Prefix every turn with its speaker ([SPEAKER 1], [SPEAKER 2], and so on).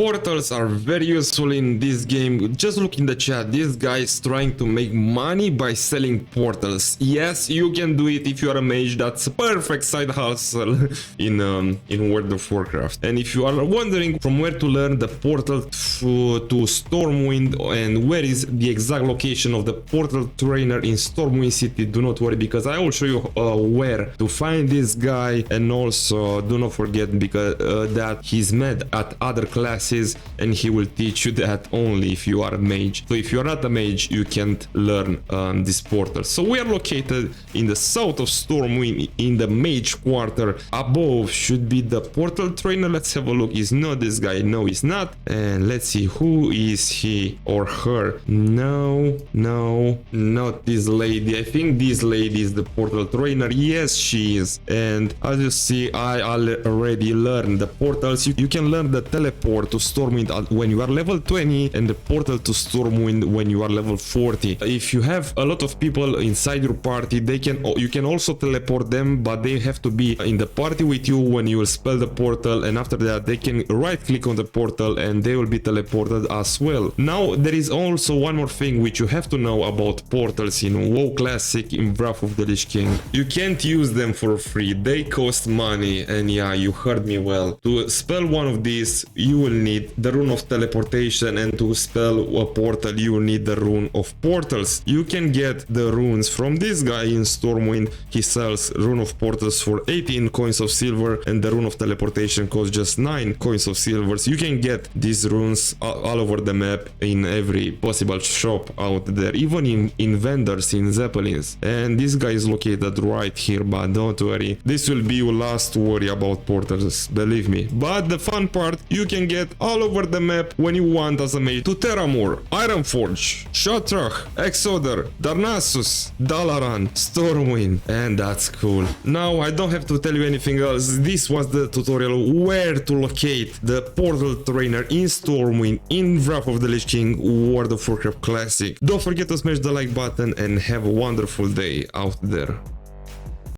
[SPEAKER 1] Portals are very useful in this game. Just look in the chat. This guy is trying to make money by selling portals. Yes, you can do it if you are a mage. That's a perfect side hustle in World of Warcraft. And if you are wondering from where to learn the portal to Stormwind and where is the exact location of the portal trainer in Stormwind City, do not worry, because I will show you where to find this guy. And also do not forget because that he's mad at other classes and he will teach you that only if you are a mage. So if you are not a mage, you can't learn this portal. So we are located in the south of Stormwind in the mage quarter. Above should be the portal trainer. Let's have a look. Is not this guy? No, he's not. And let's see, who is he or her? No, not this lady. I think this lady is the portal trainer. Yes, she is. And as you see, I already learned the portals. You can learn the teleport to Stormwind when you are level 20 and the portal to Stormwind when you are level 40. If you have a lot of people inside your party, you can also teleport them, but they have to be in the party with you when you will spell the portal, and after that they can right click on the portal and they will be teleported as well. Now there is also one more thing which you have to know about portals in WoW Classic, in Wrath of the Lich King. You can't use them for free, they cost money. And yeah, you heard me well. To spell one of these you will need the rune of teleportation, and to spell a portal you will need the rune of portals. You can get the runes from this guy in Stormwind. He sells rune of portals for 18 coins of silver and the rune of teleportation costs just 9 coins of silver. So you can get these runes all over the map in every possible shop out there, even in vendors, in Zeppelins. And this guy is located right here, but don't worry, this will be your last worry about portals, believe me. But the fun part, you can get all over the map when you want as a mage to Terramore, Ironforge, Shatrach, Exoder, Darnassus, Dalaran, Stormwind, and that's cool. Now I don't have to tell you anything else. This was the tutorial where to locate the portal trainer in Stormwind in Wrath of the Lich King World of Warcraft Classic. Don't forget to smash the like button and have a wonderful day out there.